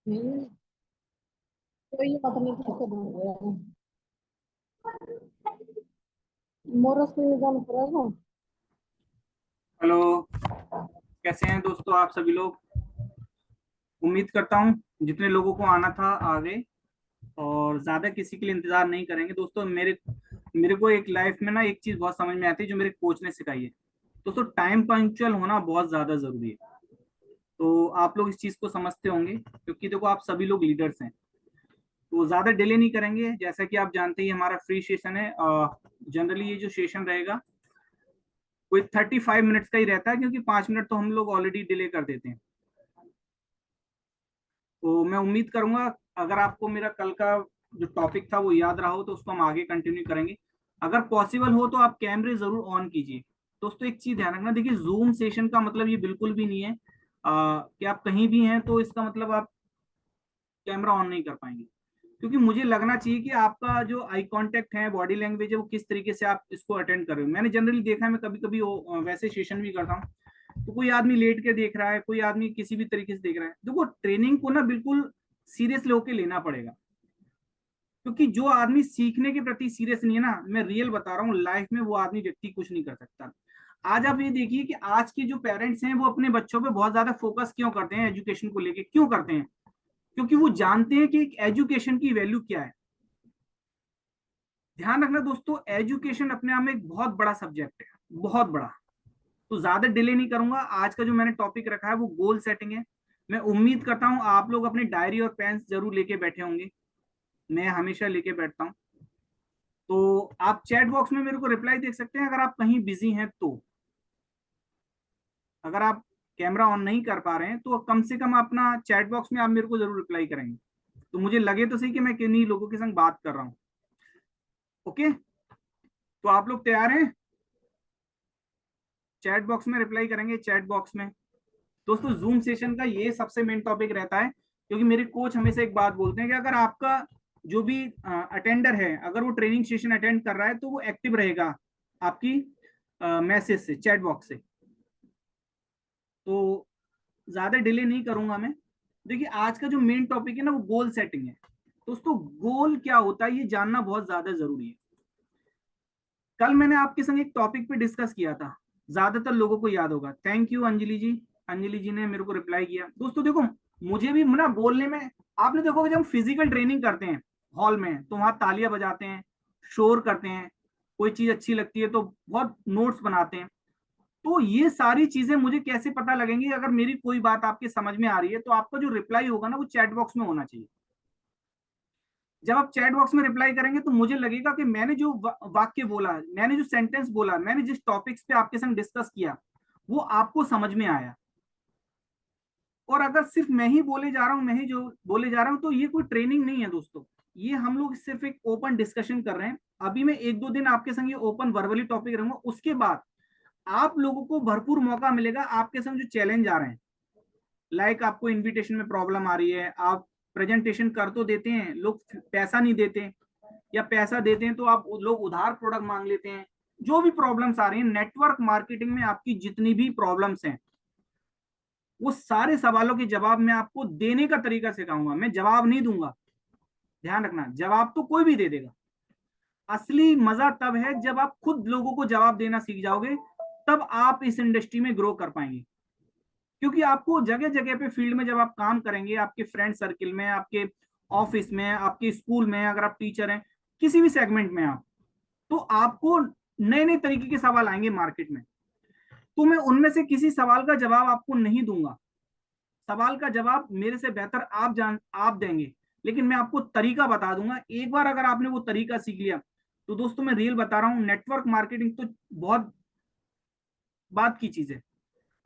हम्म, कोई बात नहीं, कैसे बन गया। मोरस पे जाना पड़ेगा। हेलो। कैसे हैं दोस्तों आप सभी लोग। उम्मीद करता हूँ जितने लोगों को आना था आ गए। और ज्यादा किसी के लिए इंतजार नहीं करेंगे दोस्तों। मेरे मेरे को एक लाइफ में ना एक चीज बहुत समझ में आती है जो मेरे कोच ने सिखाई है। दोस्तों टाइम पंक्चुअल होना बहुत ज्यादा जरूरी है। तो आप लोग इस चीज को समझते होंगे क्योंकि देखो आप सभी लोग लीडर्स हैं। तो ज्यादा डिले नहीं करेंगे, जैसा कि आप जानते ही हमारा फ्री सेशन है। जनरली ये जो सेशन रहेगा कोई 35 मिनट्स का ही रहता है, क्योंकि 5 मिनट तो हम लोग ऑलरेडी डिले कर देते हैं। तो मैं उम्मीद करूंगा अगर आपको मेरा कल का जो टॉपिक था वो याद रहा हो तो उसको हम आगे कंटिन्यू करेंगे। अगर पॉसिबल हो तो आप कैमरे जरूर ऑन कीजिए। दोस्तों एक चीज ध्यान रखना, देखिए जूम सेशन का मतलब ये बिल्कुल भी नहीं है कि आप कहीं भी हैं तो इसका मतलब आप कैमरा ऑन नहीं कर पाएंगे। क्योंकि मुझे लगना चाहिए कि आपका जो आई कांटेक्ट है, बॉडी लैंग्वेज है, वो किस तरीके से आप इसको अटेंड कर रहे हो। मैंने जनरली देखा है, मैं कभी कभी वैसे सेशन भी करता हूँ तो कोई आदमी लेट के देख रहा है, कोई आदमी किसी भी तरीके से देख रहा है। देखो ट्रेनिंग को ना बिल्कुल सीरियसली होके लेना पड़ेगा। क्योंकि जो आदमी सीखने के प्रति सीरियस नहीं है ना, मैं रियल बता रहा हूँ, लाइफ में वो आदमी व्यक्ति कुछ नहीं कर सकता। आज आप ये देखिए कि आज के जो पेरेंट्स हैं वो अपने बच्चों पे बहुत ज्यादा फोकस क्यों करते हैं, एजुकेशन को लेके क्यों करते हैं। क्योंकि वो जानते हैं कि एक एजुकेशन की वैल्यू क्या है। ध्यान रखना दोस्तों, एजुकेशन अपने आप में एक बहुत बड़ा सब्जेक्ट है, बहुत बड़ा। तो ज्यादा डिले नहीं करूंगा। आज का जो मैंने टॉपिक रखा है वो गोल सेटिंग है। मैं उम्मीद करता हूं आप लोग अपनी डायरी और पेन जरूर लेके बैठे होंगे। मैं हमेशा लेके बैठता हूं। तो आप चैट बॉक्स में मेरे को रिप्लाई देख सकते हैं अगर आप कहीं बिजी हैं तो। अगर आप कैमरा ऑन नहीं कर पा रहे हैं तो कम से कम अपना चैट बॉक्स में आप मेरे को जरूर रिप्लाई करेंगे। तो मुझे लगे तो सही कि मैं किन्हीं लोगों के संग बात कर रहा हूँ। ओके, तो आप लोग तैयार हैं? चैट बॉक्स में रिप्लाई करेंगे, चैट बॉक्स में। दोस्तों जूम सेशन का ये सबसे मेन टॉपिक रहता है, क्योंकि मेरे कोच हमेशा एक बात बोलते हैं कि अगर आपका जो भी अटेंडर है अगर वो ट्रेनिंग सेशन अटेंड कर रहा है तो वो एक्टिव रहेगा आपकी मैसेज से, चैट बॉक्स से। तो ज्यादा डिले नहीं करूंगा मैं। देखिए आज का जो मेन टॉपिक है ना वो गोल सेटिंग है। दोस्तों गोल क्या होता है ये जानना बहुत ज्यादा जरूरी है। कल मैंने आपके संग एक टॉपिक पे डिस्कस किया था, ज्यादातर लोगों को याद होगा। थैंक यू अंजलि जी। अंजलि जी ने मेरे को रिप्लाई किया। दोस्तों देखो मुझे भी ना बोलने में, आपने देखो जब हम फिजिकल ट्रेनिंग करते हैं हॉल में तो वहां तालियां बजाते हैं, शोर करते हैं, कोई चीज अच्छी लगती है तो बहुत नोट्स बनाते हैं। तो ये सारी चीजें मुझे कैसे पता लगेंगी, अगर मेरी कोई बात आपके समझ में आ रही है तो आपका जो रिप्लाई होगा ना वो चैट बॉक्स में होना चाहिए। जब आप चैट बॉक्स में रिप्लाई करेंगे तो मुझे लगेगा कि मैंने जो वाक्य बोला, मैंने जो सेंटेंस बोला, मैंने जिस टॉपिक्स पे आपके संग डिस्कस किया वो आपको समझ में आया। और अगर सिर्फ मैं ही बोले जा रहा हूं, मैं ही जो बोले जा रहा हूं, तो ये कोई ट्रेनिंग नहीं है दोस्तों। ये हम लोग सिर्फ एक ओपन डिस्कशन कर रहे हैं। अभी मैं एक दो दिन आपके संग ये ओपन वर्बली टॉपिक रहूंगा, उसके बाद आप लोगों को भरपूर मौका मिलेगा। आपके संग जो चैलेंज आ रहे हैं, लाइक आपको इनविटेशन में प्रॉब्लम आ रही है, आप प्रेजेंटेशन कर तो देते हैं, लोग पैसा नहीं देते, या पैसा देते हैं तो आप लोग उधार प्रोडक्ट मांग लेते हैं। जो भी प्रॉब्लम्स आ रही हैं नेटवर्क मार्केटिंग में, आपकी जितनी भी प्रॉब्लम्स हैं वो सारे सवालों के जवाब मैं आपको देने का तरीका सिखाऊंगा। मैं जवाब नहीं दूंगा, ध्यान रखना, जवाब तो कोई भी दे देगा। असली मजा तब है जब आप खुद लोगों को जवाब देना सीख जाओगे, तब आप इस इंडस्ट्री में ग्रो कर पाएंगे। क्योंकि आपको जगह जगह पे फील्ड में जब आप काम करेंगे, आपके फ्रेंड सर्किल में, आपके ऑफिस में, आपके स्कूल में, अगर आप टीचर हैं, किसी भी सेगमेंट में आप, तो आपको नए नए तरीके के सवाल आएंगे मार्केट में। तो मैं उनमें से किसी सवाल का जवाब आपको नहीं दूंगा। सवाल का जवाब मेरे से बेहतर आप देंगे। लेकिन मैं आपको तरीका बता दूंगा। एक बार अगर आपने वो तरीका सीख लिया तो दोस्तों मैं रियल बता रहा हूं, नेटवर्क मार्केटिंग तो बहुत बात की चीज है।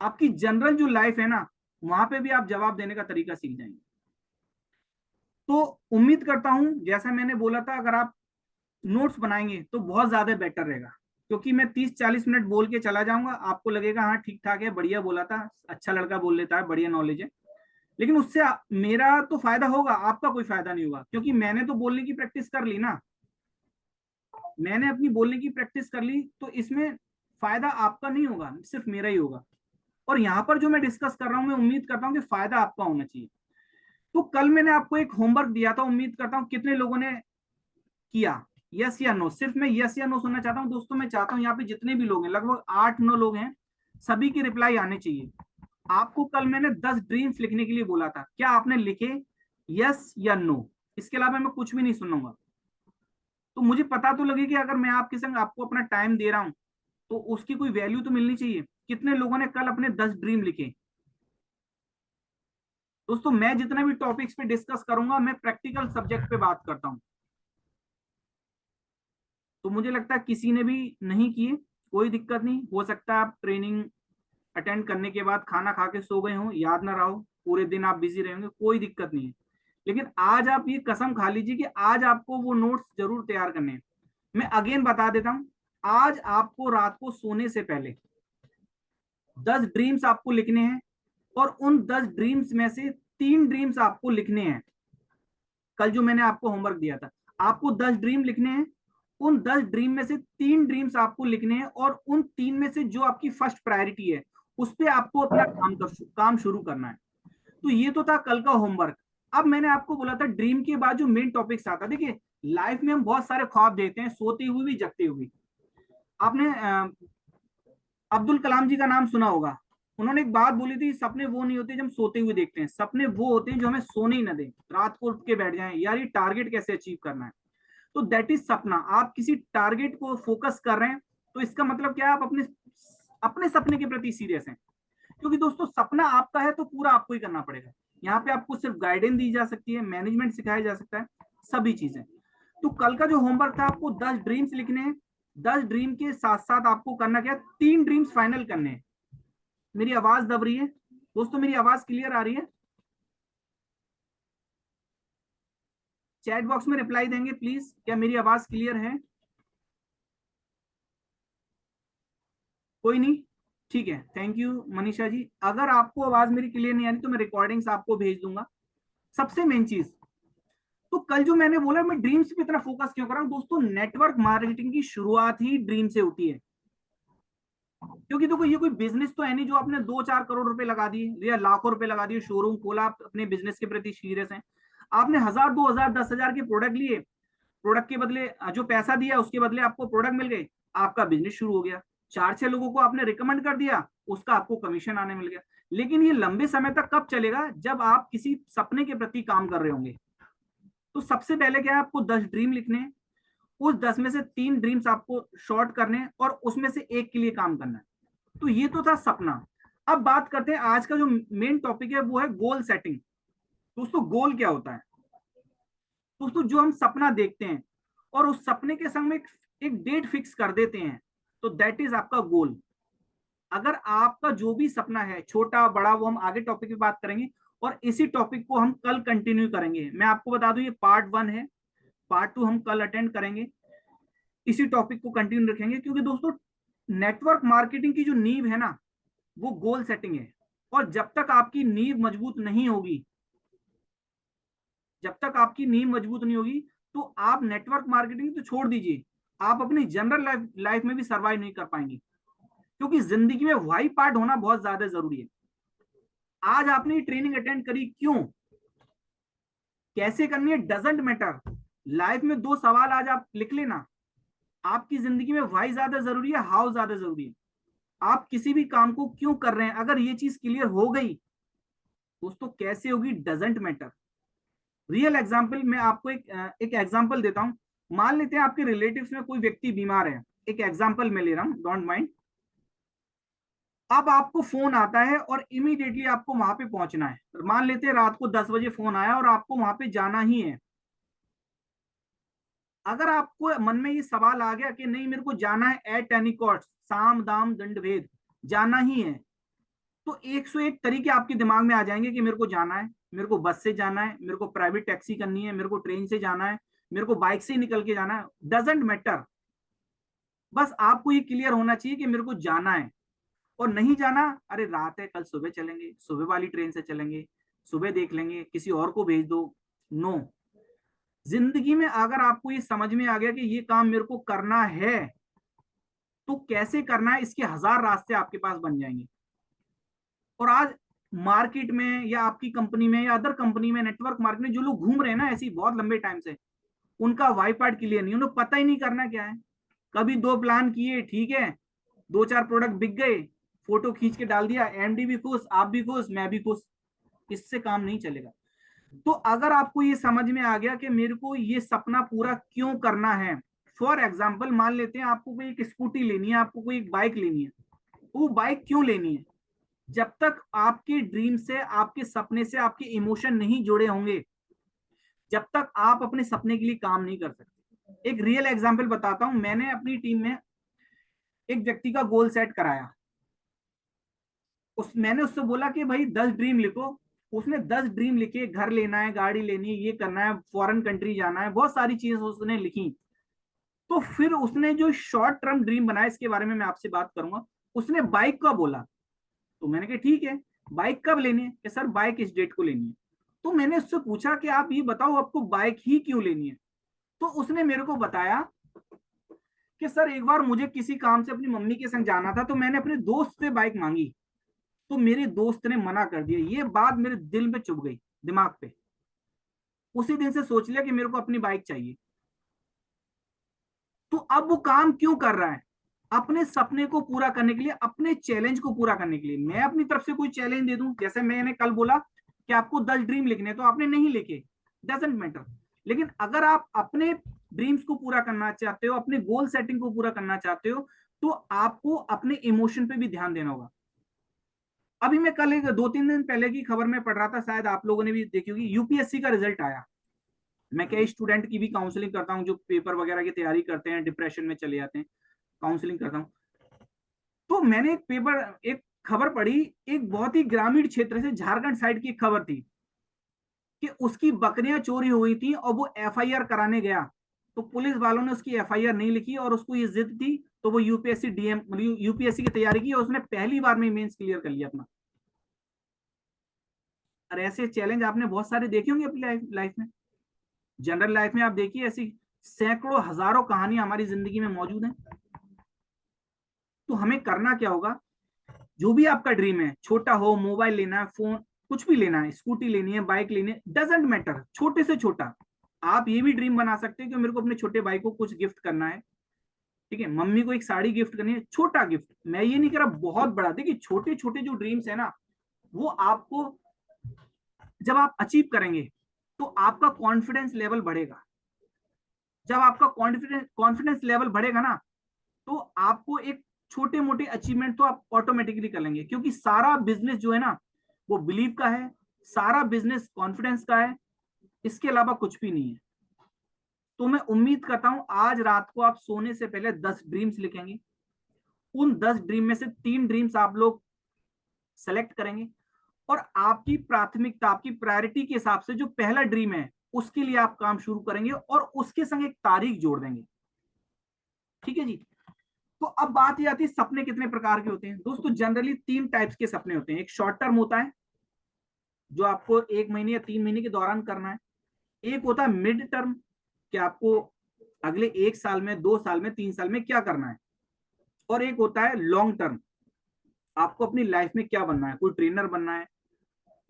आपकी जनरल जो लाइफ है ना वहां पे भी आप जवाब देने का तरीका सीख जाएंगे। तो उम्मीद करता हूं जैसा मैंने बोला था, अगर आप नोट्स बनाएंगे तो बहुत ज्यादा बेटर रहेगा। क्योंकि मैं 30-40 मिनट बोल के चला जाऊंगा, आपको लगेगा हाँ ठीक ठाक है, बढ़िया बोला था, अच्छा लड़का बोल लेता है, बढ़िया नॉलेज है। लेकिन उससे मेरा तो फायदा होगा, आपका कोई फायदा नहीं होगा। क्योंकि मैंने तो बोलने की प्रैक्टिस कर ली ना, मैंने अपनी बोलने की प्रैक्टिस कर ली, तो इसमें फायदा आपका नहीं होगा, सिर्फ मेरा ही होगा। और यहाँ पर जो मैं डिस्कस कर रहा हूँ मैं उम्मीद करता हूँ कि फायदा आपका होना चाहिए। तो कल मैंने आपको एक होमवर्क दिया था, उम्मीद करता हूं कितने लोगों ने किया, यस या नो। सिर्फ मैं यस या नो सुनना चाहता हूं दोस्तों। मैं चाहता हूं यहाँ पे जितने भी लोग हैं, लगभग 8-9 लोग हैं, सभी की रिप्लाई आने चाहिए। आपको कल मैंने 10 ड्रीम्स लिखने के लिए बोला था, क्या आपने लिखे? यस या नो। इसके अलावा मैं कुछ भी नहीं सुनूंगा। तो मुझे पता तो लगे कि अगर मैं आपके संग आपको अपना टाइम दे रहा हूं तो उसकी कोई वैल्यू तो मिलनी चाहिए। कितने लोगों ने कल अपने 10 ड्रीम लिखे? दोस्तों मैं जितना भी टॉपिक्स पे डिस्कस करूंगा, मैं प्रैक्टिकल सब्जेक्ट पे बात करता हूं। तो मुझे लगता है किसी ने भी नहीं किए, कोई दिक्कत नहीं। हो सकता है आप ट्रेनिंग अटेंड करने के बाद खाना खा के सो गए हो, याद ना रहो, पूरे दिन आप बिजी रहेंगे, कोई दिक्कत नहीं है। लेकिन आज आप ये कसम खा लीजिए कि आज आपको वो नोट्स जरूर तैयार करने हैं। मैं अगेन बता देता हूं, आज आपको रात को सोने से पहले 10 ड्रीम्स आपको लिखने हैं, और उन 10 ड्रीम्स में से 3 ड्रीम्स आपको लिखने हैं। कल जो मैंने आपको होमवर्क दिया था, आपको 10 ड्रीम लिखने हैं। उन 10 ड्रीम में से 3 ड्रीम्स आपको लिखने हैं, और उन 3 में से जो आपकी फर्स्ट प्रायोरिटी है उस पर आपको अपना काम शुरू करना है। तो ये तो था कल का होमवर्क। अब मैंने आपको बोला था ड्रीम के बाद जो मेन टॉपिक्स आता, देखिए लाइफ में हम बहुत सारे ख्वाब देखते हैं, सोते हुए भी जगते हुए भी। आपने अब्दुल कलाम जी का नाम सुना होगा। उन्होंने एक बात बोली थी, सपने वो नहीं होते जो हम सोते हुए देखते हैं, सपने वो होते हैं जो हमें सोने ही ना दें, रात को उठ के बैठ जाएं यार ये टारगेट कैसे अचीव करना है। तो दैट इज सपना। आप किसी टारगेट को फोकस कर रहे हैं तो इसका मतलब क्या है, आप अपने अपने सपने के प्रति सीरियस हैं। क्योंकि दोस्तों सपना आपका है तो पूरा आपको ही करना पड़ेगा। यहाँ पे आपको सिर्फ गाइडेंस दी जा सकती है, मैनेजमेंट सिखाया जा सकता है, सभी चीजें। तो कल का जो होमवर्क था, आपको 10 ड्रीम्स लिखने हैं। 10 ड्रीम के साथ साथ आपको करना क्या, 3 ड्रीम्स फाइनल करने हैं। मेरी आवाज दब रही है दोस्तों? मेरी आवाज क्लियर आ रही है? चैट बॉक्स में रिप्लाई देंगे प्लीज, क्या मेरी आवाज क्लियर है? कोई नहीं, ठीक है, थैंक यू मनीषा जी। अगर आपको आवाज मेरी क्लियर नहीं आ रही तो मैं रिकॉर्डिंग्स आपको भेज दूंगा। सबसे मेन चीज, तो कल जो मैंने बोला मैं ड्रीम्स पे इतना फोकस क्यों कर रहा हूं दोस्तों, नेटवर्क मार्केटिंग की शुरुआत ही ड्रीम से होती है। क्योंकि देखो ये कोई बिजनेस तो है नहीं जो आपने 2-4 करोड़ रुपए लगा दिए या लाखों रुपए लगा दिए, शोरूम खोला, आप अपने बिजनेस के प्रति सीरियस हैं, आपने 1000, 2000, 10,000 के प्रोडक्ट लिए, प्रोडक्ट के बदले जो पैसा दिया उसके बदले आपको प्रोडक्ट मिल गए, आपका बिजनेस शुरू हो गया। 4-6 लोगों को आपने रिकमेंड कर दिया, उसका आपको कमीशन आने मिल गया। लेकिन ये लंबे समय तक कब चलेगा, जब आप किसी सपने के प्रति काम कर रहे होंगे। तो सबसे पहले क्या है, आपको 10 ड्रीम लिखने हैं। उस 10 में से 3 ड्रीम्स आपको शॉर्ट करने हैं और उसमें से एक के लिए काम करना है। तो ये तो था सपना। अब बात करते हैं, आज का जो मेन टॉपिक है वो है गोल सेटिंग। दोस्तों गोल क्या होता है? दोस्तों जो हम सपना देखते हैं और उस सपने के संग में एक डेट फिक्स कर देते हैं, तो दैट इज आपका गोल। अगर आपका जो भी सपना है, छोटा बड़ा, वो हम आगे टॉपिक पे बात करेंगे, और इसी टॉपिक को हम कल कंटिन्यू करेंगे। मैं आपको बता दूं ये पार्ट 1 है, पार्ट 2 हम कल अटेंड करेंगे, इसी टॉपिक को कंटिन्यू रखेंगे। क्योंकि दोस्तों नेटवर्क मार्केटिंग की जो नींव है ना, वो गोल सेटिंग है। और जब तक आपकी नींव मजबूत नहीं होगी, जब तक आपकी नींव मजबूत नहीं होगी, तो आप नेटवर्क मार्केटिंग तो छोड़ दीजिए, आप अपनी जनरल लाइफ में भी सर्वाइव नहीं कर पाएंगे। क्योंकि जिंदगी में वाई पार्ट होना बहुत ज्यादा जरूरी है। आज आपने ये ट्रेनिंग अटेंड करी, क्यों, कैसे करनी है, डजेंट मैटर। लाइफ में 2 सवाल आज आप लिख लेना, आपकी जिंदगी में वाई ज्यादा जरूरी है, हाउ ज्यादा जरूरी है, आप किसी भी काम को क्यों कर रहे हैं। अगर ये चीज क्लियर हो गई दोस्तों, कैसे होगी डजेंट मैटर। रियल एग्जाम्पल मैं आपको एक एग्जाम्पल देता हूं। मान लेते हैं आपके रिलेटिव्स में कोई व्यक्ति बीमार है, एक एग्जाम्पल मैं ले रहा हूं, डोंट माइंड। अब आपको फोन आता है और इमीडिएटली आपको वहां पे पहुंचना है। मान लेते हैं रात को 10 बजे फोन आया और आपको वहां पे जाना ही है। अगर आपको मन में ये सवाल आ गया कि नहीं मेरे को जाना है एट एनी कॉस्ट, साम दाम दंड भेद, जाना ही है, तो 101 तरीके आपके दिमाग में आ जाएंगे कि मेरे को जाना है, मेरे को बस से जाना है, मेरे को प्राइवेट टैक्सी करनी है, मेरे को ट्रेन से जाना है, मेरे को बाइक से निकल के जाना है, डजेंट मैटर। बस आपको ये क्लियर होना चाहिए कि मेरे को जाना है। और नहीं जाना, अरे रात है, कल सुबह चलेंगे, सुबह वाली ट्रेन से चलेंगे, सुबह देख लेंगे, किसी और को भेज दो। नो, जिंदगी में अगर आपको ये समझ में आ गया कि ये काम मेरे को करना है, तो कैसे करना है इसके 1000 रास्ते आपके पास बन जाएंगे। और आज मार्केट में या आपकी कंपनी में या अदर कंपनी में, नेटवर्क मार्केट में जो लोग घूम रहे हैं ना ऐसे ही बहुत लंबे टाइम से, उनका वाई पार्ट क्लियर नहीं, उन्हें पता ही नहीं करना क्या है। कभी दो प्लान किए, ठीक है, दो चार प्रोडक्ट बिक गए, फोटो खींच के डाल दिया, एमडी भी खुश, आप भी खुश, मैं भी खुश, इससे काम नहीं चलेगा। तो अगर आपको ये समझ में आ गया कि मेरे को ये सपना पूरा क्यों करना है, फॉर एग्जाम्पल मान लेते हैं आपको कोई एक स्कूटी लेनी है, आपको कोई एक बाइक लेनी है, वो बाइक क्यों लेनी है? जब तक आपके ड्रीम से, आपके सपने से आपके इमोशन नहीं जुड़े होंगे, जब तक आप अपने सपने के लिए काम नहीं कर सकते। एक रियल एग्जांपल बताता हूं, मैंने अपनी टीम में एक व्यक्ति का गोल सेट कराया। मैंने उससे बोला कि भाई 10 ड्रीम लिखो। उसने 10 ड्रीम लिखे, घर लेना है, गाड़ी लेनी है, ये करना है, फॉरेन कंट्री जाना है, बहुत सारी चीजें उसने लिखी। तो फिर उसने जो शॉर्ट टर्म ड्रीम बनाया, इसके बारे में मैं आपसे बात करूंगा। उसने बाइक का बोला, तो मैंने कहा ठीक है, बाइक कब लेनी है? कि सर बाइक इस डेट को लेनी है। तो मैंने उससे पूछा कि आप ये बताओ आपको बाइक ही क्यों लेनी है? तो उसने मेरे को बताया कि सर एक बार मुझे किसी काम से अपनी मम्मी के संग जाना था, तो मैंने अपने दोस्त से बाइक मांगी, तो मेरे दोस्त ने मना कर दिया। ये बात मेरे दिल में चुभ गई, दिमाग पे। उसी दिन से सोच लिया कि मेरे को अपनी बाइक चाहिए। तो अब वो काम क्यों कर रहा है? अपने सपने को पूरा करने के लिए, अपने चैलेंज को पूरा करने के लिए। मैं अपनी तरफ से कोई चैलेंज दे दूं, जैसे मैंने कल बोला कि आपको 10 ड्रीम लिखने, तो आपने नहीं लिखे, डजेंट मैटर। लेकिन अगर आप अपने ड्रीम्स को पूरा करना चाहते हो, अपने गोल सेटिंग को पूरा करना चाहते हो, तो आपको अपने इमोशन पे भी ध्यान देना होगा। अभी मैं कल एक 2-3 दिन पहले की खबर में पढ़ रहा था, शायद आप लोगों ने भी देखी होगी, यूपीएससी का रिजल्ट आया। मैं कई स्टूडेंट की भी काउंसलिंग करता हूँ जो पेपर वगैरह की तैयारी करते हैं, डिप्रेशन में चले जाते हैं, काउंसलिंग करता हूँ। तो मैंने एक खबर पढ़ी, एक बहुत ही ग्रामीण क्षेत्र से, झारखंड साइड की एक खबर थी कि उसकी बकरियां चोरी हो गई थी और वो एफआईआर कराने गया, तो पुलिस वालों ने उसकी एफआईआर नहीं लिखी और उसको ये जिद थी, तो वो यूपीएससी डीएम यूपीएससी की तैयारी की और उसने पहली बार में मेंस क्लियर कर लिया अपना। और ऐसे चैलेंज आपने बहुत सारे देखे होंगे अपनी लाइफ में, जनरल लाइफ में आप देखिए, ऐसी सैकड़ों हजारों कहानियां हमारी जिंदगी में मौजूद हैं। तो हमें करना क्या होगा? जो भी आपका ड्रीम है, छोटा हो, मोबाइल लेना है, फोन, कुछ भी लेना है, स्कूटी लेनी है, बाइक लेनी है, डजेंट मैटर, छोटे से छोटा। आप ये भी ड्रीम बना सकते हैं कि मेरे को अपने छोटे भाई को कुछ गिफ्ट करना है, ठीक है, मम्मी को एक साड़ी गिफ्ट करनी है, छोटा गिफ्ट। मैं ये नहीं कह रहा बहुत बड़ा। देखिए छोटे छोटे जो ड्रीम्स है ना, वो आपको जब आप अचीव करेंगे तो आपका कॉन्फिडेंस लेवल बढ़ेगा। जब आपका कॉन्फिडेंस लेवल बढ़ेगा ना, तो आपको एक छोटे मोटे अचीवमेंट तो आप ऑटोमेटिकली कर लेंगे, क्योंकि सारा बिजनेस जो है ना, वो बिलीव का है, सारा बिजनेस कॉन्फिडेंस का है, इसके अलावा कुछ भी नहीं है। तो मैं उम्मीद करता हूं आज रात को आप सोने से पहले 10 ड्रीम्स लिखेंगे। उन 10 ड्रीम में से 3 ड्रीम्स आप लोग सेलेक्ट करेंगे और आपकी प्राथमिकता, आपकी प्रायोरिटी के हिसाब से जो पहला ड्रीम है उसके लिए आप काम शुरू करेंगे और उसके संग एक तारीख जोड़ देंगे। ठीक है जी। तो अब बात ये आती है सपने कितने प्रकार के होते हैं। दोस्तों जनरली 3 टाइप्स के सपने होते हैं। एक शॉर्ट टर्म होता है जो आपको 1 महीने या 3 महीने के दौरान करना है। एक होता है मिड टर्म कि आपको अगले 1 साल में, 2 साल में, 3 साल में क्या करना है। और एक होता है लॉन्ग टर्म, आपको अपनी लाइफ में क्या बनना है, कोई ट्रेनर बनना है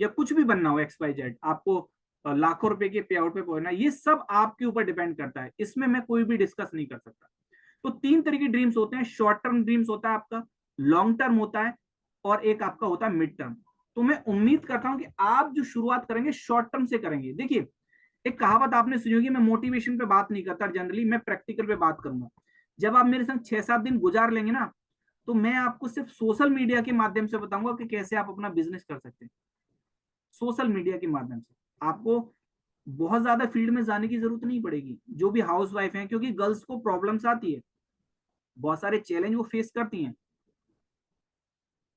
या कुछ भी बनना हो, XYZ, आपको लाखों रुपए के पे आउट पे पहुंचना है, ये सब आपके ऊपर डिपेंड करता है, इसमें मैं कोई भी डिस्कस नहीं कर सकता। तो 3 तरह के ड्रीम्स होते हैं। शॉर्ट टर्म ड्रीम्स होता है आपका, लॉन्ग टर्म होता है, और एक आपका होता है मिड टर्म। तो मैं उम्मीद करता हूं कि आप जो शुरुआत करेंगे शॉर्ट टर्म से करेंगे। देखिए एक कहावत आपने सुनी होगी, मैं मोटिवेशन पे बात नहीं करता जनरली, मैं प्रैक्टिकल पे बात करूंगा। जब आप मेरे संग 6-7 दिन गुजार लेंगे ना, तो मैं आपको सिर्फ सोशल मीडिया के माध्यम से बताऊंगा कि कैसे आप अपना बिजनेस कर सकते हैं। सोशल मीडिया के माध्यम से आपको बहुत ज्यादा फील्ड में जाने की जरूरत नहीं पड़ेगी, जो भी हाउस वाइफ है, क्योंकि गर्ल्स को प्रॉब्लम्स आती है, बहुत सारे चैलेंज वो फेस करती हैं।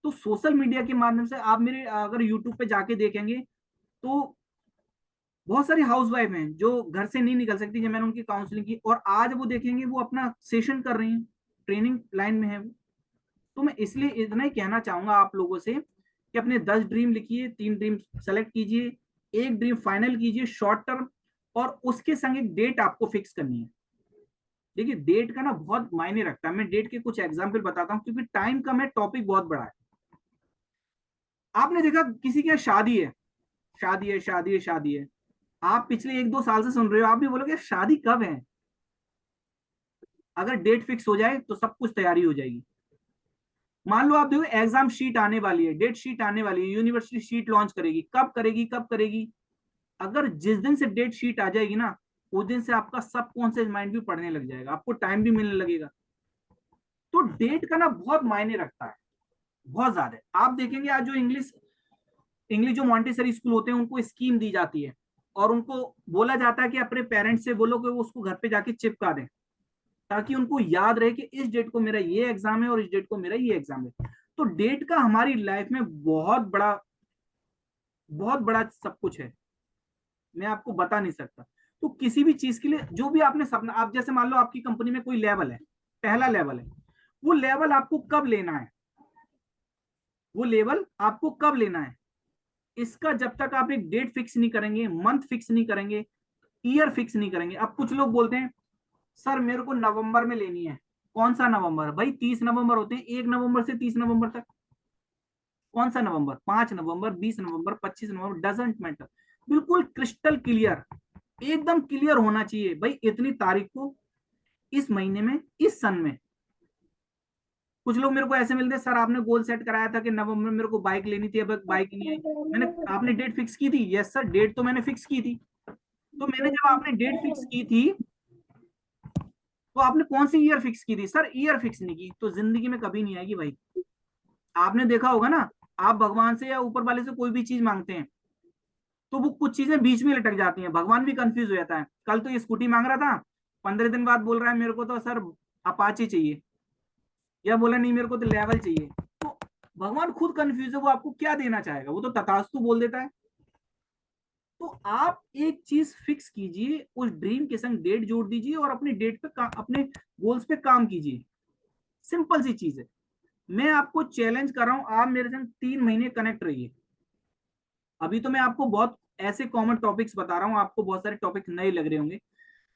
तो सोशल मीडिया के माध्यम से आप मेरे अगर यूट्यूब पे जाके देखेंगे तो बहुत सारी हाउस वाइफ हैं जो घर से नहीं निकल सकती, जब मैंने उनकी काउंसलिंग की, और आज वो देखेंगे वो अपना सेशन कर रही हैं, ट्रेनिंग लाइन में है वो। तो मैं इसलिए इतना ही कहना चाहूंगा आप लोगों से कि अपने 10 ड्रीम लिखिए, 3 ड्रीम सेलेक्ट कीजिए, एक ड्रीम फाइनल कीजिए शॉर्ट टर्म, और उसके संग एक डेट आपको फिक्स करनी है। देखिए डेट का ना बहुत मायने रखता है। मैं डेट के कुछ एग्जाम्पल बताता हूँ, क्योंकि टाइम कम है, टॉपिक बहुत बड़ा है। आपने देखा किसी के यहाँ शादी है, शादी है, शादी है, शादी है, आप पिछले 1-2 साल से सुन रहे हो, आप भी बोलोगे शादी कब है। अगर डेट फिक्स हो जाए तो सब कुछ तैयारी हो जाएगी। मान लो आप देखो एग्जाम शीट आने वाली है, डेट शीट आने वाली है, यूनिवर्सिटी शीट लॉन्च करेगी, कब करेगी, कब करेगी। अगर जिस दिन से डेट शीट आ जाएगी ना, उस दिन से आपका सबकॉन्शियस माइंड भी पढ़ने लग जाएगा, आपको टाइम भी मिलने लगेगा। तो डेट का ना बहुत मायने रखता है, बहुत ज्यादा। आप देखेंगे आज जो इंग्लिश इंग्लिश जो मॉन्टेसरी स्कूल होते हैं उनको स्कीम दी जाती है, और उनको बोला जाता है कि अपने पेरेंट्स से बोलो कि वो उसको घर पे जाके चिपका दें, ताकि उनको याद रहे कि इस डेट को मेरा ये एग्जाम है और इस डेट को मेरा ये एग्जाम है। तो डेट का हमारी लाइफ में बहुत बड़ा सब कुछ है, मैं आपको बता नहीं सकता। तो किसी भी चीज के लिए जो भी आपने सपना, आप जैसे मान लो आपकी कंपनी में कोई लेवल है, पहला लेवल है, वो लेवल आपको कब लेना है, वो लेवल आपको कब लेना है, इसका जब तक आप एक डेट फिक्स नहीं करेंगे, मंथ फिक्स नहीं करेंगे, ईयर फिक्स नहीं करेंगे। अब कुछ लोग बोलते हैं सर मेरे को नवंबर में लेनी है। कौन सा नवंबर भाई, 30 नवंबर होते हैं, 1 नवंबर से 30 नवंबर तक। कौन सा नवंबर, 5 नवंबर, 20 नवंबर, 25 नवंबर, डजेंट मैटर। बिल्कुल क्रिस्टल क्लियर, एकदम क्लियर होना चाहिए भाई, इतनी तारीख को, इस महीने में, इस सन में। कुछ लोग मेरे को ऐसे मिलते हैं, सर आपने गोल सेट कराया था कि नवंबर में मेरे को बाइक लेनी थी, अब बाइक नहीं आई। मैंने, आपने डेट फिक्स की थी, यस सर डेट तो मैंने फिक्स की थी। तो मैंने जब आपने डेट फिक्स की थी, तो आपने कौन सी ईयर फिक्स की थी, सर ईयर फिक्स नहीं की, तो जिंदगी में कभी नहीं आएगी भाई। आपने देखा होगा ना, आप भगवान से या ऊपर वाले से कोई भी चीज मांगते हैं, तो वो कुछ चीजें बीच में लटक जाती हैं, भगवान भी कंफ्यूज हो जाता है। कल तो ये स्कूटी मांग रहा था, 15 दिन बाद बोल रहा है मेरे को तो सर अपाची चाहिए, या बोला नहीं मेरे को तो लेवल चाहिए। तो भगवान खुद कंफ्यूज है, वो आपको क्या देना चाहेगा, वो तो तथास्तु बोल देता है। तो आप एक चीज फिक्स कीजिए, उस ड्रीम के संग डेट जोड़ दीजिए और अपने डेट पे अपने गोल्स पे काम कीजिए। सिंपल सी चीज है। मैं आपको चैलेंज कर रहा हूं, आप मेरे संग 3 महीने कनेक्ट रहिए। अभी तो मैं आपको बहुत ऐसे कॉमन टॉपिक्स बता रहा हूं, आपको बहुत सारे टॉपिक नए लग रहे होंगे।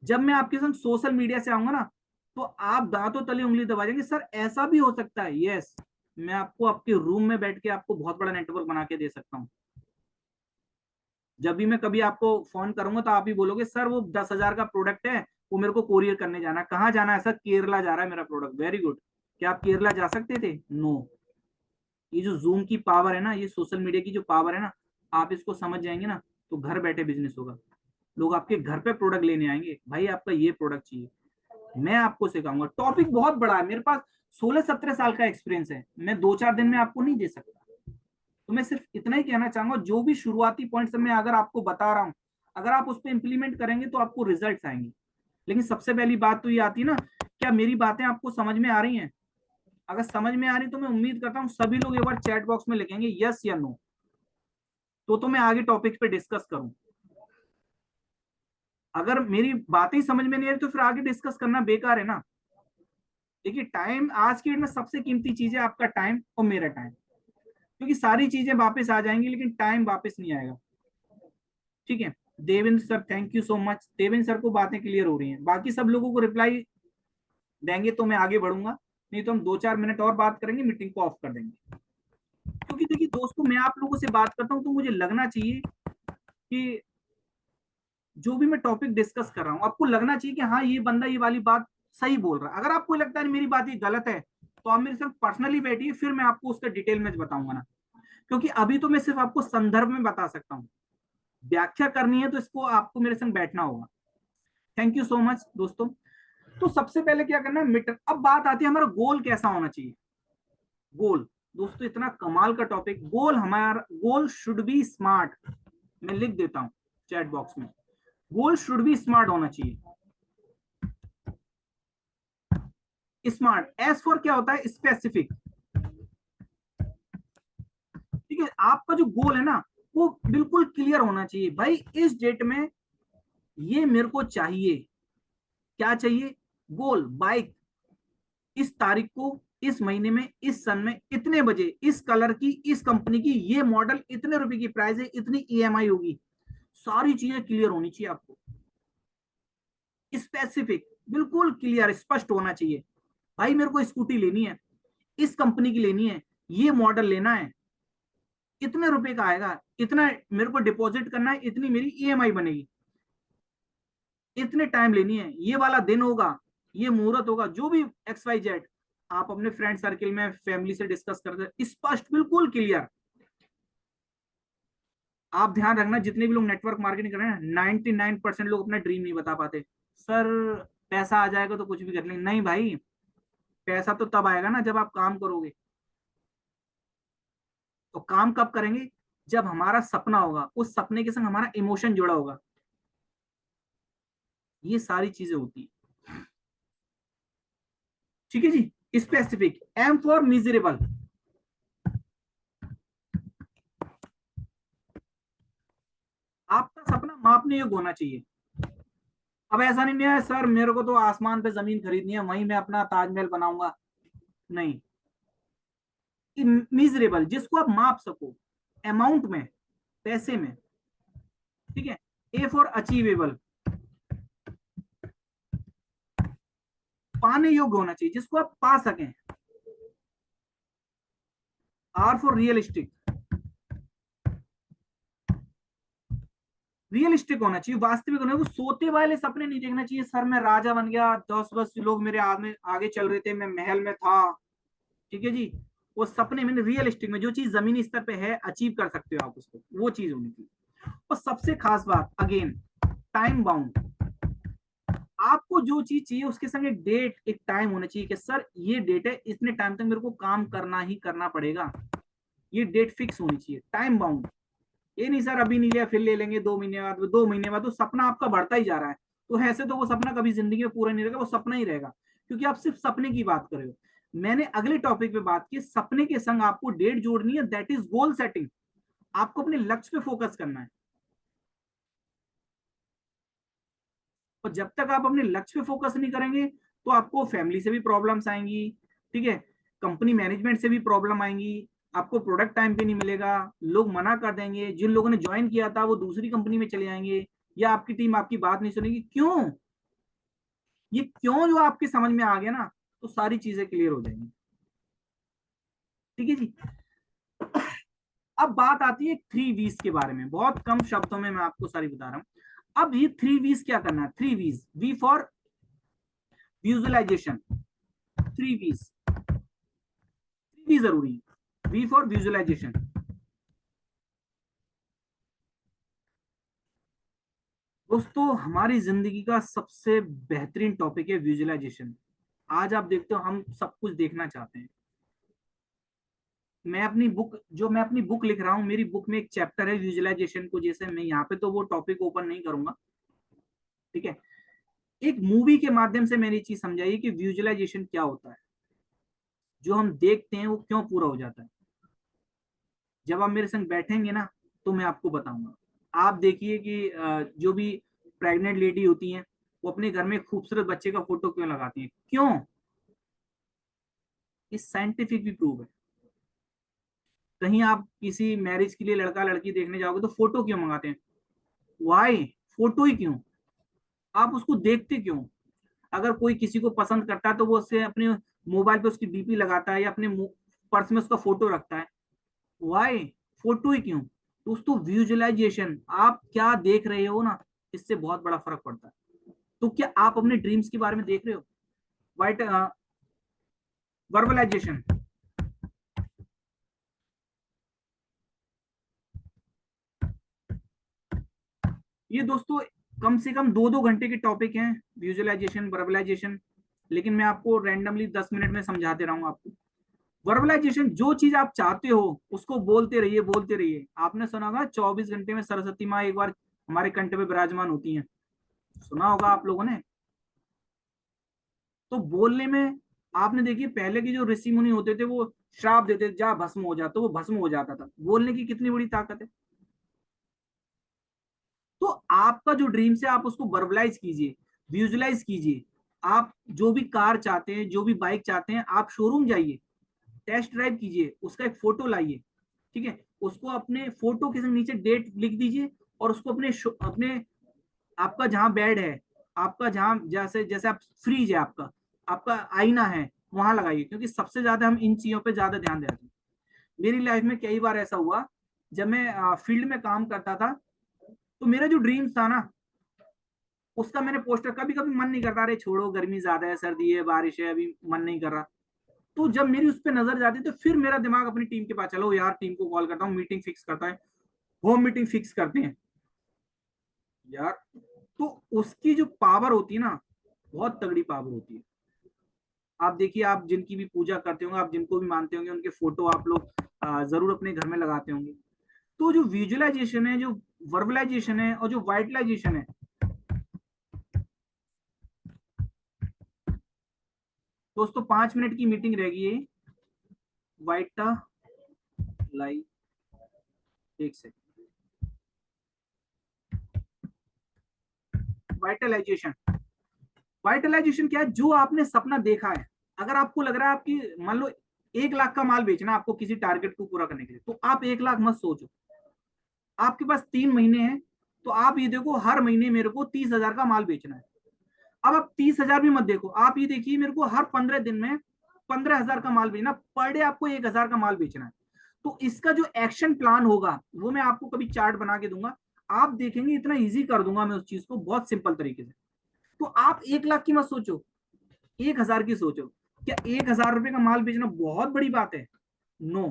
जब मैं आपके संग सोशल मीडिया से आऊंगा ना, तो आप दांतों तले उंगली दबा देंगे, सर ऐसा भी हो सकता है। यस, मैं आपको आपके रूम में बैठ के आपको बहुत बड़ा नेटवर्क बना के दे सकता हूँ। जब भी मैं कभी आपको फोन करूंगा तो आप ही बोलोगे सर वो 10,000 का प्रोडक्ट है, वो मेरे को कोरियर करने जाना है। कहाँ जाना है सर, केरला जा रहा है मेरा प्रोडक्ट। वेरी गुड, क्या आप केरला जा सकते थे, नो। ये जो जूम की पावर है ना, ये सोशल मीडिया की जो पावर है ना, आप इसको समझ जाएंगे ना, तो घर बैठे बिजनेस होगा। लोग आपके घर पे प्रोडक्ट लेने आएंगे, भाई आपका ये प्रोडक्ट चाहिए, मैं आपको सिखाऊंगा। टॉपिक बहुत बड़ा है, मेरे पास 16-17 साल का एक्सपीरियंस है, मैं 2-4 दिन में आपको नहीं दे सकता। तो मैं सिर्फ इतना ही कहना चाहूंगा, जो भी शुरुआती पॉइंट्स मैं अगर आपको बता रहा हूं, अगर आप उस पर इंप्लीमेंट करेंगे तो आपको रिजल्ट्स आएंगे। लेकिन सबसे पहली बात तो ये आती है ना, क्या मेरी बातें आपको समझ में आ रही हैं। अगर समझ में आ रही तो मैं उम्मीद करता हूँ सभी लोग एक बार चैट बॉक्स में लिखेंगे यस या नो, तो मैं आगे टॉपिक पे डिस्कस करूं। अगर मेरी बातें समझ में नहीं आ रही तो फिर आगे डिस्कस करना बेकार है ना। देखिए टाइम आज की डेट में सबसे कीमती चीज है, आपका टाइम और मेरा टाइम। क्योंकि सारी चीजें वापस आ जाएंगी लेकिन टाइम वापस नहीं आएगा। ठीक है, Devendra sir thank you so much. Devendra sir को बातें क्लियर हो रही हैं, बाकी सब लोगों को रिप्लाई देंगे तो मैं आगे बढ़ूंगा, नहीं तो हम 2-4 मिनट और बात करेंगे, मीटिंग को ऑफ कर देंगे। क्योंकि देखिए दोस्तों, मैं आप लोगों से बात करता हूं तो मुझे लगना चाहिए कि जो भी मैं टॉपिक डिस्कस कर रहा हूं, आपको लगना चाहिए कि हाँ ये बंदा ये वाली बात सही बोल रहा है। अगर आपको लगता है मेरी बात ये गलत है, तो आप मेरे साथ पर्सनली बैठिए, फिर मैं आपको उसका डिटेल में बताऊंगा ना। क्योंकि अभी तो मैं सिर्फ आपको संदर्भ में बता सकता हूँ, व्याख्या करनी है तो इसको आपको मेरे संग बैठना होगा। थैंक यू सो मच दोस्तों। तो सबसे पहले क्या करना है, मीटर। अब बात आती है हमारा गोल कैसा होना चाहिए। गोल दोस्तों इतना कमाल का टॉपिक, गोल हमारा, गोल शुड बी स्मार्ट। मैं लिख देता हूं चैट बॉक्स में, गोल शुड बी स्मार्ट होना चाहिए। स्मार्ट, एस फॉर क्या होता है, स्पेसिफिक। ठीक है, आपका जो गोल है ना, वो बिल्कुल क्लियर होना चाहिए भाई, इस डेट में ये मेरे को चाहिए। क्या चाहिए, गोल, बाइक इस तारीख को, इस महीने में, इस सन में, इतने बजे, इस कलर की, इस कंपनी की, ये मॉडल, इतने रुपए की प्राइस है, इतनी ईएमआई होगी। सारी चीजें क्लियर होनी चाहिए आपको, स्पेसिफिक, बिल्कुल क्लियर स्पष्ट होना चाहिए। भाई मेरे को स्कूटी लेनी है, इस कंपनी की लेनी है, ये मॉडल लेना है, इतने रुपए का आएगा, इतना मेरे को डिपॉजिट करना है, इतनी मेरी ईएमआई बनेगी, इतने टाइम लेनी है, ये वाला दिन होगा, ये मुहूर्त होगा, जो भी एक्स वाई जेड आप अपने फ्रेंड सर्किल में फैमिली से डिस्कस करते, स्पष्ट बिल्कुल क्लियर। आप ध्यान रखना, जितने भी लोग नेटवर्क मार्केटिंग कर रहे हैं 99% लोग अपना ड्रीम नहीं बता पाते। सर पैसा आ जाएगा तो कुछ भी कर लेंगे, नहीं भाई, पैसा तो तब आएगा ना जब आप काम करोगे। तो काम कब करेंगे? जब हमारा सपना होगा, उस सपने के संग हमारा इमोशन जुड़ा होगा, ये सारी चीजें होती है। ठीक है जी। Specific, M for measurable. आपका सपना मापने योग्य होना चाहिए। अब ऐसा नहीं है सर मेरे को तो आसमान पे जमीन खरीदनी है, वहीं मैं अपना ताजमहल बनाऊंगा, नहीं। मिजरेबल, जिसको आप माप सको अमाउंट में, पैसे में, ठीक है। ए फॉर अचीवेबल, पाने योग्य होना चाहिए, जिसको आप पा सकें। आर फॉर रियलिस्टिक, रियलिस्टिक होना चाहिए, वास्तविक होना। वो सोते वाले सपने नहीं देखना चाहिए, सर मैं राजा बन गया, 10 लोग मेरे आगे आगे चल रहे थे, मैं महल में था, ठीक है जी। वो सपने में, रियलिस्टिक में जो चीज जमीनी स्तर पे है, अचीव कर सकते हो आप उसको, वो चीज होनी चाहिए। और सबसे खास बात अगेन, टाइम बाउंड। आपको जो चीज चाहिए उसके संग एक डेट, एक टाइम होना चाहिए कि सर ये डेट है, इतने टाइम तक मेरे को काम करना ही करना पड़ेगा, ये डेट फिक्स होनी चाहिए, टाइम बाउंड। ये नहीं सर अभी नहीं लिया फिर ले लेंगे 2 महीने बाद, 2 महीने बाद, तो सपना आपका बढ़ता ही जा रहा है। तो ऐसे तो वो सपना कभी जिंदगी में पूरा नहीं रहेगा, वो सपना ही रहेगा, क्योंकि आप सिर्फ सपने की बात कर रहे हो। मैंने अगले टॉपिक पे बात की, सपने के संग आपको डेट जोड़नी है, दैट इज गोल सेटिंग। आपको अपने लक्ष्य पे फोकस करना है। और जब तक आप अपने लक्ष्य पे फोकस नहीं करेंगे, तो आपको फैमिली से भी प्रॉब्लम्स आएंगी, ठीक है, कंपनी मैनेजमेंट से भी प्रॉब्लम आएंगी, आपको प्रोडक्ट टाइम पे नहीं मिलेगा, लोग मना कर देंगे, जिन लोगों ने ज्वाइन किया था वो दूसरी कंपनी में चले जाएंगे, या आपकी टीम आपकी बात नहीं सुनेगी। क्यों? ये क्यों जो आपके समझ में आ गया ना, तो सारी चीजें क्लियर हो जाएंगी। ठीक है जी। अब बात आती है 3 V's के बारे में, बहुत कम शब्दों में मैं आपको सारी बता रहा हूं। अब ये 3 V's क्या करना है? 3 V's, we for visualisation. 3 V's, 3 V जरूरी है, वी फॉर विजुअलाइजेशन। दोस्तों हमारी जिंदगी का सबसे बेहतरीन टॉपिक है विजुअलाइजेशन। आज आप देखते हो हम सब कुछ देखना चाहते हैं। मैं अपनी बुक लिख रहा हूँ, मेरी बुक में एक चैप्टर है विजुअलाइजेशन को, जैसे मैं यहाँ पे तो वो टॉपिक ओपन नहीं करूंगा, ठीक है। एक मूवी के माध्यम से मैंने ये चीज समझाई कि विजुअलाइजेशन क्या होता है, जो हम देखते हैं वो क्यों पूरा हो जाता है। जब आप मेरे संग बैठेंगे ना, तो मैं आपको बताऊंगा। आप देखिए कि जो भी प्रेग्नेंट लेडी होती हैं, वो अपने घर में खूबसूरत बच्चे का फोटो क्यों लगाती हैं? क्यों? इस साइंटिफिक भी प्रूव है। कहीं आप किसी मैरिज के लिए लड़का लड़की देखने जाओगे तो फोटो क्यों मंगाते हैं? वाई? फोटो ही क्यों? आप उसको देखते क्यों? अगर कोई किसी को पसंद करता है तो वो उससे अपने मोबाइल पे उसकी डीपी लगाता है, या अपने पर्स में उसका फोटो रखता है। वाई? फोटो ही क्यों? दोस्तों विजुअलाइजेशन, आप क्या देख रहे हो ना, इससे बहुत बड़ा फर्क पड़ता है। तो क्या आप अपने ड्रीम्स के बारे में देख रहे हो? वाइट, वर्बलाइजेशन। ये दोस्तों कम से कम 2-2 घंटे के टॉपिक हैं, विजुअलाइजेशन, वर्बलाइजेशन। लेकिन मैं आपको रैंडमली 10 मिनट में समझाते रहूंगा आपको। वर्बलाइजेशन, जो चीज आप चाहते हो उसको बोलते रहिए, बोलते रहिए। आपने सुना होगा 24 घंटे में सरस्वती माँ एक बार हमारे कंठ पे विराजमान होती हैं, सुना होगा आप लोगों ने। तो बोलने में, आपने देखिए पहले के जो ऋषि मुनि होते थे वो श्राप देते, जा भस्म हो जा, तो वो भस्म हो जाता था। बोलने की कितनी बड़ी ताकत है। तो आपका जो ड्रीम्स है आप उसको वर्बलाइज कीजिए, विजुअलाइज कीजिए। आप जो भी कार चाहते हैं, जो भी बाइक चाहते हैं, आप शोरूम जाइए, टेस्ट ड्राइव कीजिए, उसका एक फोटो लाइए, ठीक है। उसको अपने फोटो के नीचे डेट लिख दीजिए, और उसको अपने आपका जहां बेड है, आपका जहां, जैसे जैसे आप फ्रीज है, आपका आपका आईना है, वहां लगाइए, क्योंकि सबसे ज्यादा हम इन चीजों पे ज्यादा ध्यान देते हैं। मेरी लाइफ में कई बार ऐसा हुआ जब मैं फील्ड में काम करता था, तो मेरा जो ड्रीम्स था ना, उसका मैंने पोस्टर, कभी कभी मन नहीं करता, अरे छोड़ो गर्मी ज्यादा है, सर्दी है, बारिश है, अभी मन नहीं कर रहा। तो जब मेरी उस पर नजर जाती तो फिर मेरा दिमाग अपनी टीम के पास, चलो यार टीम को कॉल करता हूँ, मीटिंग फिक्स करता है, होम मीटिंग फिक्स करते हैं यार। तो उसकी जो पावर होती है ना, बहुत तगड़ी पावर होती है। आप देखिए, आप जिनकी भी पूजा करते होंगे, आप जिनको भी मानते होंगे, उनके फोटो आप लोग जरूर अपने घर में लगाते होंगे। तो जो विजुअलाइजेशन है, जो वर्बलाइजेशन है, और जो वाइटलाइजेशन है, दोस्तों 5 मिनट की मीटिंग रहेगी ये। वाइटा लाई, एक सेकंड, वाइटलाइजेशन। वाइटलाइजेशन क्या है? जो आपने सपना देखा है, अगर आपको लग रहा है आपकी, मान लो 1 लाख का माल बेचना आपको किसी टारगेट को पूरा करने के लिए, तो आप 1 लाख मत सोचो। आपके पास 3 महीने हैं, तो आप ये देखो हर महीने मेरे को 30,000 का माल बेचना है। अब आप 30,000 भी मत देखो, आप ये देखिए मेरे को हर 15 दिन में 15,000 का माल बेचना, पर डे आपको 1,000 का माल बेचना है। तो इसका जो एक्शन प्लान होगा वो मैं आपको कभी चार्ट बना के दूंगा, आप देखेंगे इतना इजी कर दूंगा मैं उस चीज को, बहुत सिंपल तरीके से। तो आप 1 लाख की मत सोचो, 1,000 की सोचो। क्या 1,000 रुपए का माल बेचना बहुत बड़ी बात है? नो।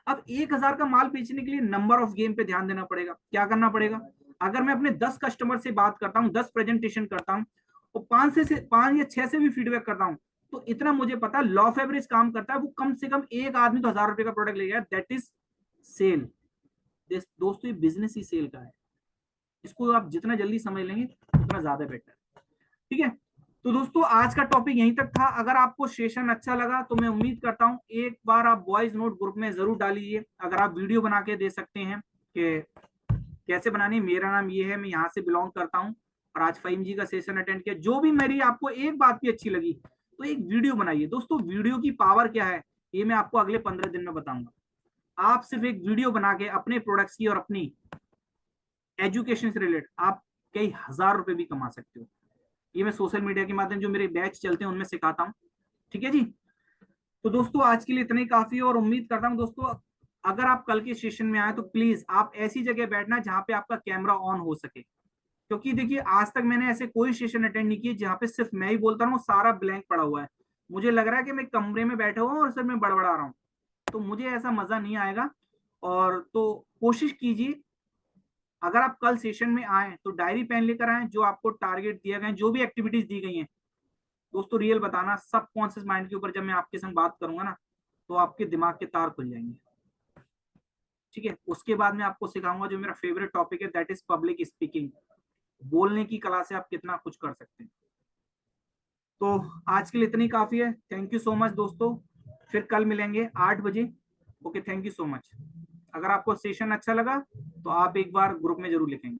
अब 1,000 का माल बेचने के लिए नंबर ऑफ गेम पे ध्यान देना पड़ेगा। क्या करना पड़ेगा? अगर मैं अपने 10 कस्टमर से बात करता हूँ, 10 प्रेजेंटेशन करता हूँ, और 5 या 6 से भी फीडबैक करता हूँ, तो इतना मुझे पता लॉ ऑफ एवरेज काम करता है, वो कम से कम एक आदमी तो 1,000 रुपए का प्रोडक्ट ले गया, दैट इज सेल। दोस्तों ये बिजनेस ही सेल का है, इसको आप जितना जल्दी समझ लेंगे उतना ज्यादा बेटर। ठीक है, तो दोस्तों आज का टॉपिक यहीं तक था। अगर आपको सेशन अच्छा लगा तो मैं उम्मीद करता हूं एक बार आप वॉइस नोट ग्रुप में जरूर डालिए। अगर आप वीडियो बना के दे सकते हैं कि कैसे बनानी, मेरा नाम ये है, मैं यहाँ से बिलोंग करता हूँ और आज फहीम जी का सेशन अटेंड किया, जो भी मेरी आपको एक बात भी अच्छी लगी तो एक वीडियो बनाइए। दोस्तों वीडियो की पावर क्या है ये मैं आपको अगले 15 दिन में बताऊंगा। आप सिर्फ एक वीडियो बना के अपने प्रोडक्ट्स की और अपनी एजुकेशन से रिलेटेड आप कई हजार रुपए भी कमा सकते हो। ये मैं सोशल मीडिया के माध्यम जो मेरे बैच चलते हैं उनमें सिखाता हूँ। ठीक है जी, तो दोस्तों आज के लिए इतना ही काफी है, और उम्मीद करता हूँ दोस्तों अगर आप कल के सेशन में आए तो प्लीज आप ऐसी जगह बैठना जहां पे आपका कैमरा ऑन हो सके। क्योंकि देखिए आज तक मैंने ऐसे कोई सेशन अटेंड नहीं किए जहां पे सिर्फ मैं ही बोलता हूँ, सारा ब्लैंक पड़ा हुआ है, मुझे लग रहा है कि मैं कमरे में बैठा हुआ हूँ और सिर्फ मैं बड़बड़ा रहा हूँ, तो मुझे ऐसा मजा नहीं आएगा। और तो कोशिश कीजिए अगर आप कल सेशन में आए तो डायरी पेन लेकर आए, जो आपको टारगेट दिया गया, जो भी एक्टिविटीज दी गई हैं दोस्तों रियल बताना, सब कॉन्शियस माइंड के ऊपर जब मैं आपके संग बात करूंगा ना तो आपके दिमाग के तार खुल जाएंगे। ठीक है, उसके बाद मैं आपको सिखाऊंगा जो मेरा फेवरेट टॉपिक है, दैट इज पब्लिक स्पीकिंग। बोलने की कला से आप कितना कुछ कर सकते हैं। तो आज के लिए इतनी काफी है। थैंक यू सो मच दोस्तों, फिर कल मिलेंगे 8 बजे। Okay, thank you so much. अगर आपको सेशन अच्छा लगा तो आप एक बार ग्रुप में जरूर लिखेंगे।